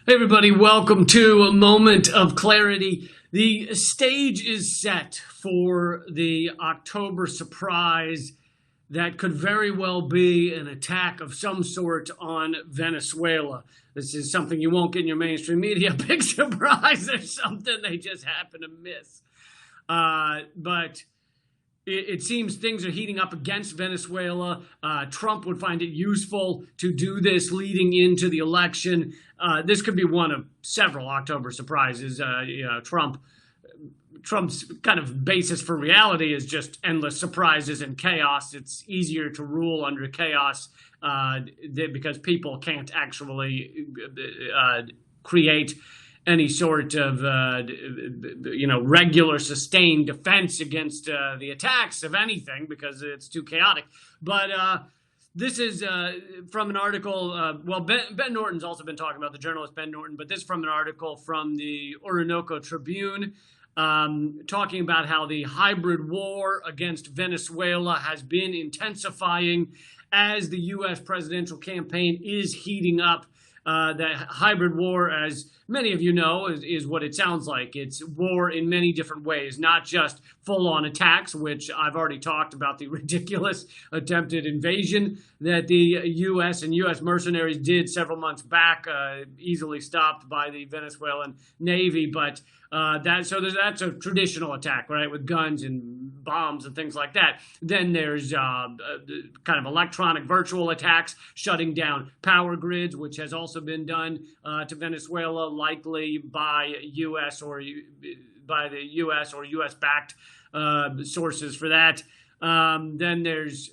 Hey everybody, welcome to a moment of clarity. The stage is set for the October surprise that could very well be an attack of some sort on Venezuela. This is something you won't get in your mainstream media. Big surprise, there's something they just happen to miss. But it seems things are heating up against Venezuela. Trump would find it useful to do this leading into the election. This could be one of several October surprises. Trump's kind of basis for reality is just endless surprises and chaos. It's easier to rule under chaos because people can't actually create any sort of, regular sustained defense against the attacks of anything because it's too chaotic. But this is from an article, Ben Norton's also been talking about, the journalist Ben Norton, but this is from an article from the Orinoco Tribune talking about how the hybrid war against Venezuela has been intensifying as the U.S. presidential campaign is heating up. The hybrid war, as many of you know, is what it sounds like. It's war in many different ways, not just full-on attacks, which I've already talked about the ridiculous attempted invasion that the U.S. and U.S. mercenaries did several months back, easily stopped by the Venezuelan Navy. But that's a traditional attack, right, with guns and bombs and things like that. Then there's kind of electronic virtual attacks, shutting down power grids, which has also been done to Venezuela, likely by U.S. or U.S.-backed sources for that. Then there's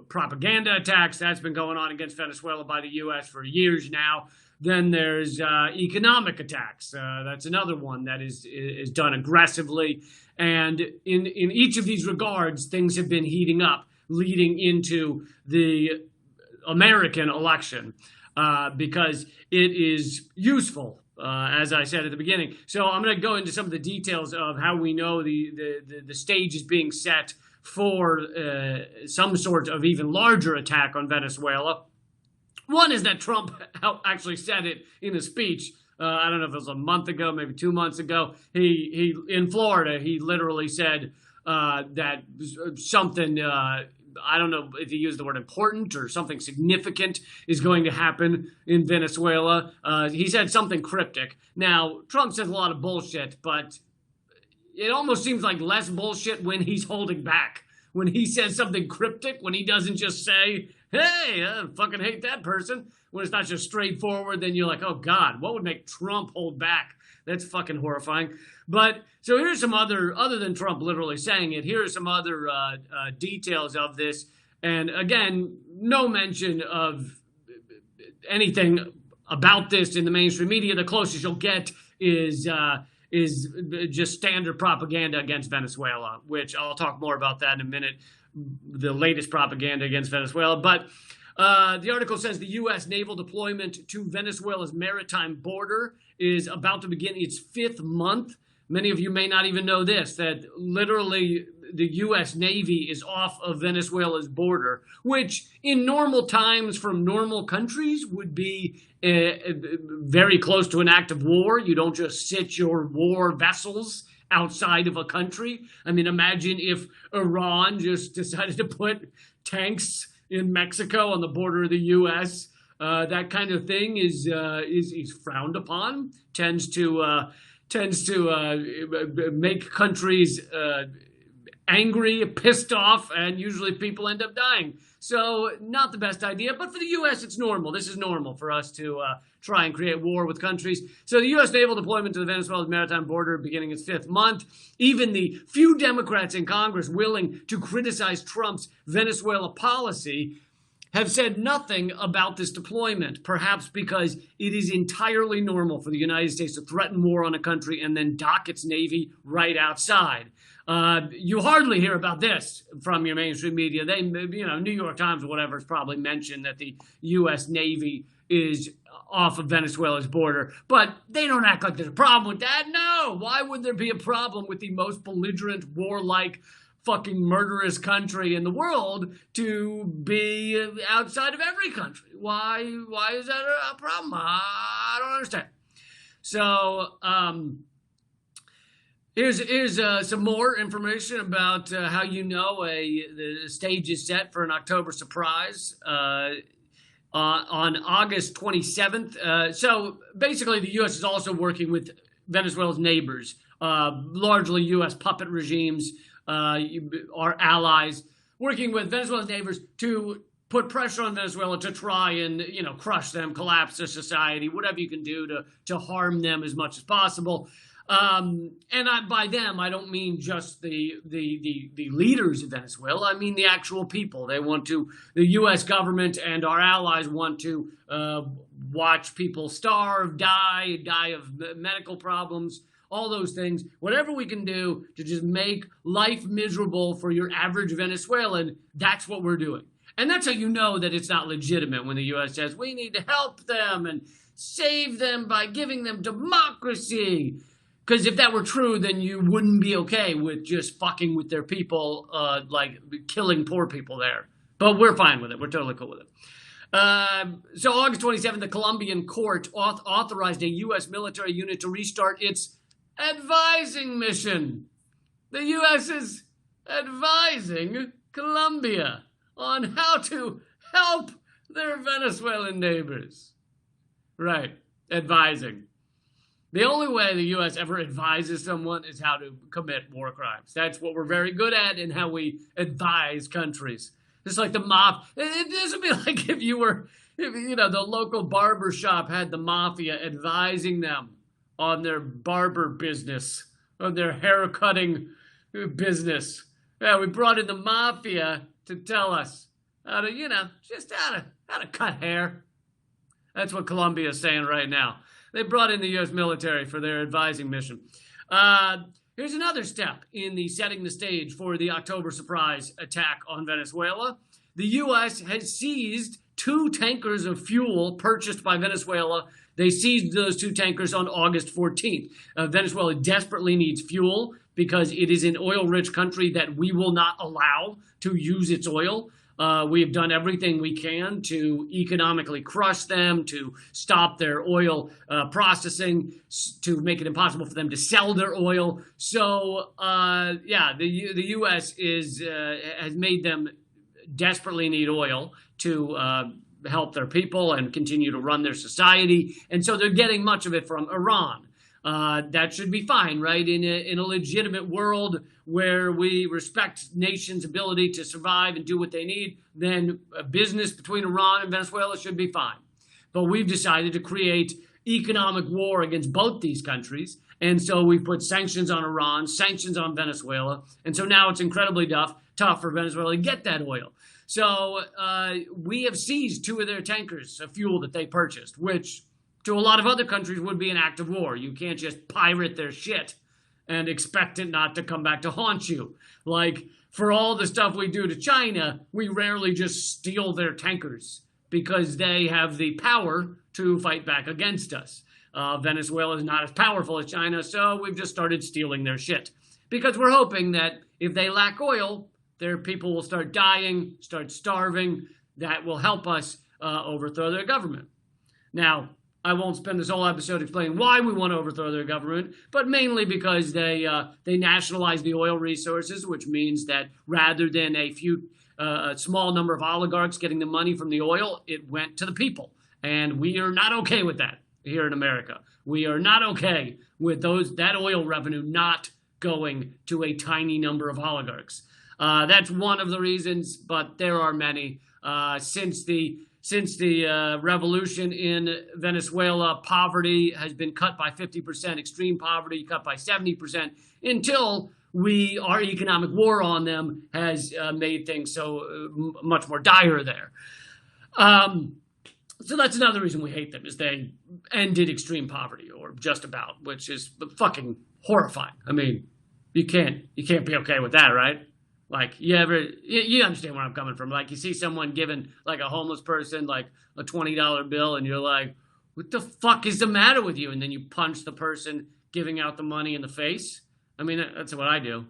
propaganda attacks that's been going on against Venezuela by the U.S. for years now. Then there's economic attacks. That's another one that is done aggressively. And in each of these regards, things have been heating up leading into the American election because it is useful, as I said at the beginning. So I'm going to go into some of the details of how we know the stage is being set for some sort of even larger attack on Venezuela. One is that Trump actually said it in a speech. I don't know if it was a month ago, maybe 2 months ago. He in Florida, he literally said that something, I don't know if he used the word important or something significant is going to happen in Venezuela. He said something cryptic. Now, Trump says a lot of bullshit, but it almost seems like less bullshit when he's holding back. When he says something cryptic, when he doesn't just say, hey, I fucking hate that person. When it's not just straightforward, then you're like, oh God, what would make Trump hold back? That's fucking horrifying. But so here's some other than Trump literally saying it, here are some other details of this. And again, no mention of anything about this in the mainstream media. The closest you'll get is just standard propaganda against Venezuela, which I'll talk more about that in a minute, the latest propaganda against Venezuela. But the article says the U.S. naval deployment to Venezuela's maritime border is about to begin its 5th month. Many of you may not even know this, that literally the U.S. Navy is off of Venezuela's border, which in normal times from normal countries would be very close to an act of war. You don't just sit your war vessels outside of a country. I mean, imagine if Iran just decided to put tanks in Mexico on the border of the U.S. That kind of thing is frowned upon. Tends to make countries angry, pissed off, and usually people end up dying. So not the best idea, but for the U.S. it's normal. This is normal for us to try and create war with countries. So the U.S. naval deployment to the Venezuela's maritime border beginning its 5th month. Even the few Democrats in Congress willing to criticize Trump's Venezuela policy have said nothing about this deployment, perhaps because it is entirely normal for the United States to threaten war on a country and then dock its Navy right outside. You hardly hear about this from your mainstream media. They, New York Times or whatever has probably mentioned that the U.S. Navy is off of Venezuela's border, but they don't act like there's a problem with that. No, why would there be a problem with the most belligerent, warlike, fucking murderous country in the world to be outside of every country. Why is that a problem? I don't understand. So here's some more information about how the stage is set for an October surprise. On August 27th. So basically, the U.S. is also working with Venezuela's neighbors, largely U.S. puppet regimes, our allies, working with Venezuela's neighbors to put pressure on Venezuela to try and, crush them, collapse their society, whatever you can do to harm them as much as possible. By them, I don't mean just the leaders of Venezuela. I mean the actual people. The U.S. government and our allies want to watch people starve, die of medical problems, all those things. Whatever we can do to just make life miserable for your average Venezuelan, that's what we're doing. And that's how you know that it's not legitimate when the U.S. says we need to help them and save them by giving them democracy. Because if that were true, then you wouldn't be okay with just fucking with their people, like killing poor people there. But we're fine with it. We're totally cool with it. So August 27th, the Colombian court authorized a U.S. military unit to restart its advising mission. The U.S. is advising Colombia on how to help their Venezuelan neighbors. Right, advising. The only way the U.S. ever advises someone is how to commit war crimes. That's what we're very good at and how we advise countries. Just like the mob. This would be like if the local barber shop had the mafia advising them on their barber business, on their hair-cutting business. Yeah, we brought in the mafia to tell us how to, how to cut hair. That's what Colombia is saying right now. They brought in the U.S. military for their advising mission. Here's another step in the setting the stage for the October surprise attack on Venezuela. The U.S. has seized 2 tankers of fuel purchased by Venezuela. They seized those 2 tankers on August 14th. Venezuela desperately needs fuel because it is an oil-rich country that we will not allow to use its oil. We have done everything we can to economically crush them, to stop their oil processing, to make it impossible for them to sell their oil. So, the U.S. has made them desperately need oil to help their people and continue to run their society. And so they're getting much of it from Iran. That should be fine, right? In a legitimate world where we respect nations' ability to survive and do what they need, then a business between Iran and Venezuela should be fine. But we've decided to create economic war against both these countries. And so we've put sanctions on Iran, sanctions on Venezuela. And so now it's incredibly tough for Venezuela to get that oil. So we have seized 2 of their tankers of fuel that they purchased, which to a lot of other countries would be an act of war. You can't just pirate their shit and expect it not to come back to haunt you. Like, for all the stuff we do to China, we rarely just steal their tankers because they have the power to fight back against us. Venezuela is not as powerful as China, so we've just started stealing their shit. Because we're hoping that if they lack oil, their people will start dying, start starving. That will help us overthrow their government. Now, I won't spend this whole episode explaining why we want to overthrow their government, but mainly because they nationalized the oil resources, which means that rather than a small number of oligarchs getting the money from the oil, it went to the people. And we are not okay with that here in America. We are not okay with that oil revenue not going to a tiny number of oligarchs. That's one of the reasons, but there are many. Since the revolution in Venezuela, poverty has been cut by 50%, extreme poverty cut by 70%, until our economic war on them has made things so much more dire there. So that's another reason we hate them, is they ended extreme poverty, or just about, which is fucking horrifying. I mean, you can't be okay with that, right? Like, you understand where I'm coming from. Like, you see someone giving, like, a homeless person, like, a $20 bill, and you're like, what the fuck is the matter with you? And then you punch the person giving out the money in the face. I mean, that's what I do.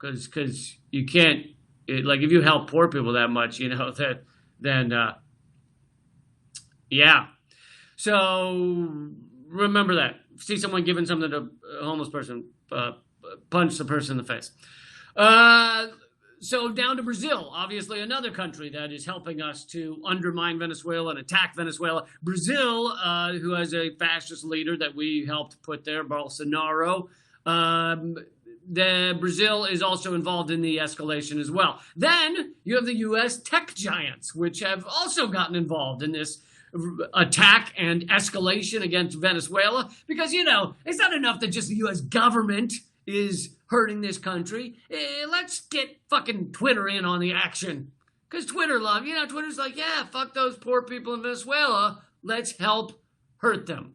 because you can't, like, if you help poor people that much, then yeah. So remember that. See someone giving something to a homeless person, punch the person in the face. So down to Brazil, obviously another country that is helping us to undermine Venezuela and attack Venezuela. Brazil, who has a fascist leader that we helped put there, Bolsonaro. Brazil is also involved in the escalation as well. Then you have the U.S. tech giants, which have also gotten involved in this attack and escalation against Venezuela, because, it's not enough that just the U.S. government is hurting this country. Let's get fucking Twitter in on the action, because Twitter's like, yeah, fuck those poor people in Venezuela. Let's help hurt them.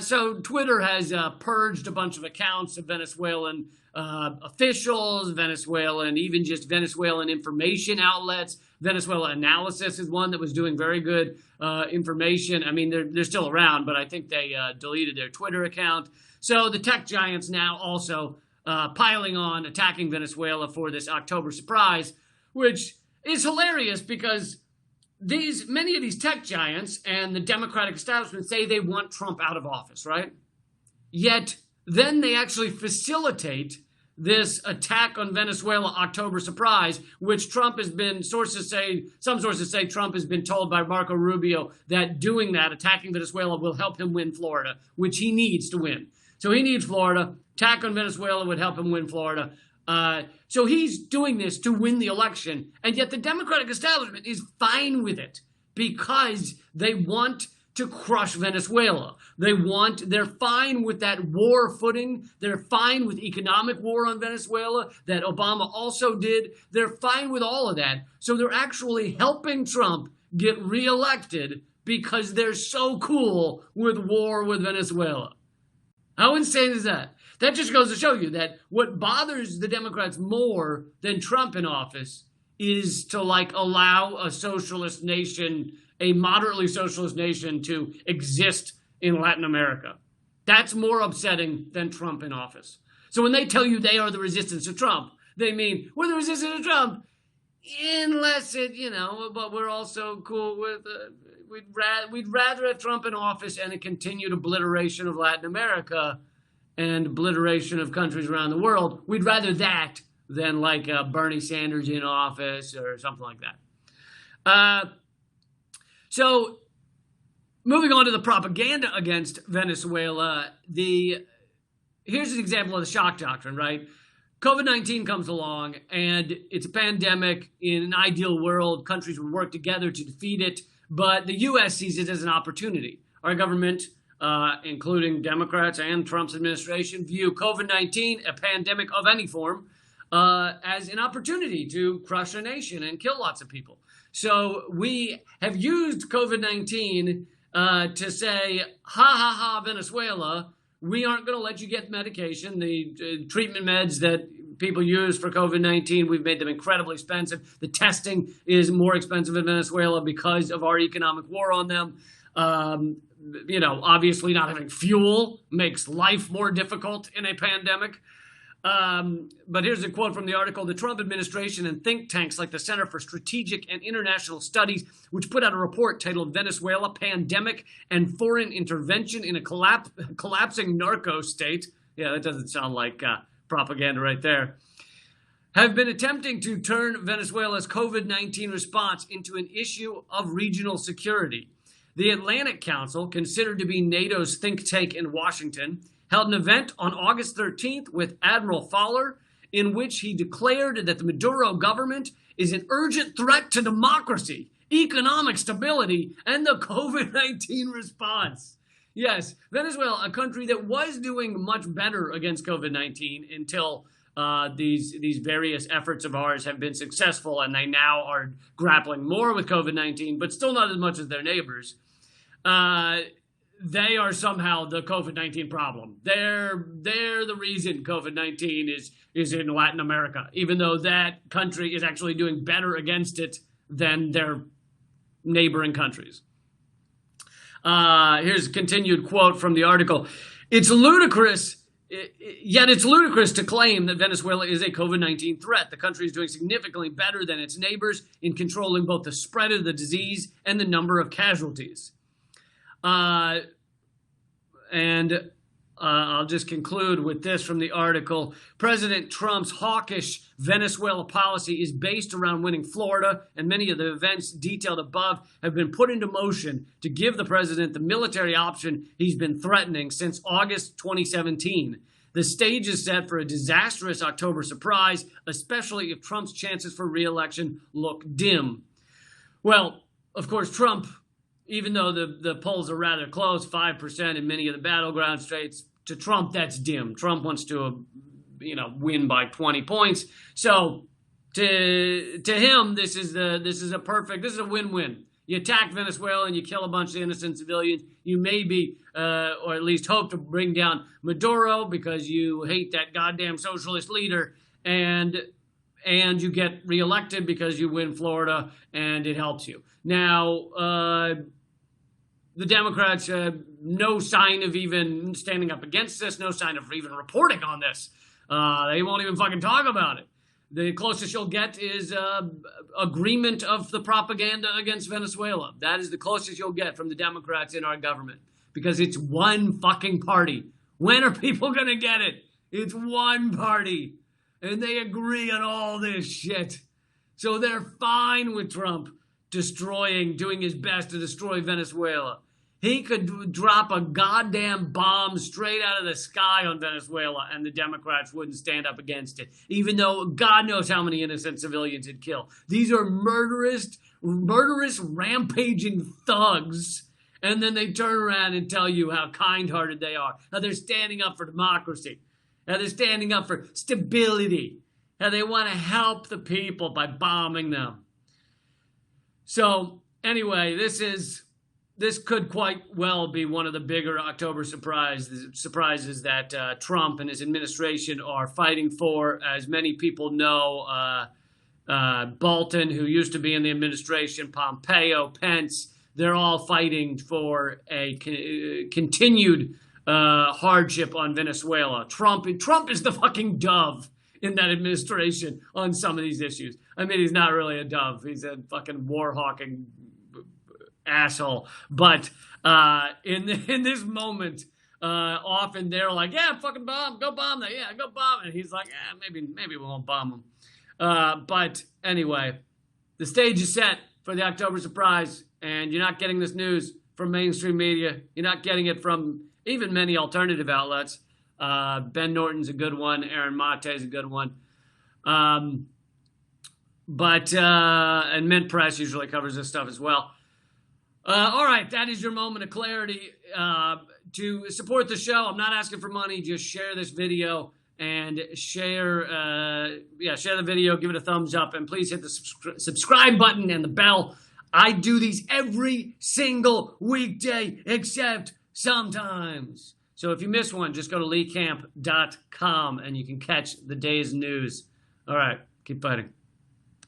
So Twitter has purged a bunch of accounts of Venezuelan officials, even just Venezuelan information outlets. Venezuela Analysis is one that was doing very good information. I mean, they're still around, but I think they deleted their Twitter account. So the tech giants now also piling on, attacking Venezuela for this October surprise, which is hilarious because many of these tech giants and the Democratic establishment say they want Trump out of office, right? Yet then they actually facilitate this attack on Venezuela October surprise, which some sources say Trump has been told by Marco Rubio that doing that, attacking Venezuela, will help him win Florida, which he needs to win. So he needs Florida. Attack on Venezuela would help him win Florida. So he's doing this to win the election, and yet the Democratic establishment is fine with it because they want to crush Venezuela. They're fine with that war footing. They're fine with economic war on Venezuela that Obama also did. They're fine with all of that. So they're actually helping Trump get reelected because they're so cool with war with Venezuela. How insane is that? That just goes to show you that what bothers the Democrats more than Trump in office is to allow a socialist nation, a moderately socialist nation, to exist in Latin America. That's more upsetting than Trump in office. So when they tell you they are the resistance to Trump, they mean we're the resistance to Trump, unless but we're also cool with, we'd rather have Trump in office and a continued obliteration of Latin America and obliteration of countries around the world. We'd rather that than Bernie Sanders in office or something like that. So moving on to the propaganda against Venezuela, here's an example of the shock doctrine, right? COVID-19 comes along and it's a pandemic. In an ideal world, countries would work together to defeat it, but the U.S. sees it as an opportunity. Our government, including Democrats and Trump's administration, view COVID-19, a pandemic of any form, as an opportunity to crush a nation and kill lots of people. So we have used COVID-19 to say, ha, ha, ha, Venezuela, we aren't going to let you get medication. The treatment meds that people use for COVID-19, we've made them incredibly expensive. The testing is more expensive in Venezuela because of our economic war on them. Obviously not having fuel makes life more difficult in a pandemic. But here's a quote from the article. The Trump administration and think tanks like the Center for Strategic and International Studies, which put out a report titled Venezuela Pandemic and Foreign Intervention in a Collapsing Narco State. Yeah, that doesn't sound like propaganda right there. Have been attempting to turn Venezuela's COVID-19 response into an issue of regional security. The Atlantic Council, considered to be NATO's think tank in Washington, held an event on August 13th with Admiral Fowler, in which he declared that the Maduro government is an urgent threat to democracy, economic stability, and the COVID-19 response. Yes, Venezuela, a country that was doing much better against COVID-19 until these various efforts of ours have been successful, and they now are grappling more with COVID-19, but still not as much as their neighbors. They are somehow the COVID-19 problem. They're the reason COVID-19 is in Latin America, even though that country is actually doing better against it than their neighboring countries. Here's a continued quote from the article. It's ludicrous Yet it's ludicrous to claim that Venezuela is a COVID-19 threat. The country is doing significantly better than its neighbors in controlling both the spread of the disease and the number of casualties. I'll just conclude with this from the article. President Trump's hawkish Venezuela policy is based around winning Florida, and many of the events detailed above have been put into motion to give the president the military option he's been threatening since August 2017. The stage is set for a disastrous October surprise, especially if Trump's chances for re-election look dim. Well, of course, Trump, even though the polls are rather close, 5% in many of the battleground states, to Trump, that's dim. Trump wants to, win by 20 points. So to him, this is a win-win. You attack Venezuela and you kill a bunch of innocent civilians. You maybe, or at least hope to bring down Maduro because you hate that goddamn socialist leader, and you get reelected because you win Florida and it helps you. Now, the Democrats, no sign of even standing up against this, no sign of even reporting on this. They won't even fucking talk about it. The closest you'll get is agreement of the propaganda against Venezuela. That is the closest you'll get from the Democrats in our government, because it's one fucking party. When are people going to get it? It's one party, and they agree on all this shit. So they're fine with Trump doing his best to destroy Venezuela. He could drop a goddamn bomb straight out of the sky on Venezuela and the Democrats wouldn't stand up against it, even though God knows how many innocent civilians it'd kill. These are murderous, rampaging thugs. And then they turn around and tell you how kind-hearted they are, how they're standing up for democracy, how they're standing up for stability, how they want to help the people by bombing them. So anyway, this could quite well be one of the bigger October surprises that Trump and his administration are fighting for. As many people know, Bolton, who used to be in the administration, Pompeo, Pence, they're all fighting for a continued hardship on Venezuela. Trump is the fucking dove in that administration on some of these issues. I mean, he's not really a dove. He's a fucking war-hawking asshole. But in this moment, often they're like, yeah, fucking go bomb that. Yeah, go bomb it. And he's like, yeah, maybe we won't bomb them. But anyway, the stage is set for the October surprise, and you're not getting this news from mainstream media. You're not getting it from even many alternative outlets. Ben Norton's a good one. Aaron Mate's a good one. And Mint Press usually covers this stuff as well. All right, that is your moment of clarity. To support the show, I'm not asking for money. Just share this video and share the video. Give it a thumbs up, and please hit the subscribe button and the bell. I do these every single weekday except sometimes. So if you miss one, just go to leecamp.com and you can catch the day's news. All right, keep fighting.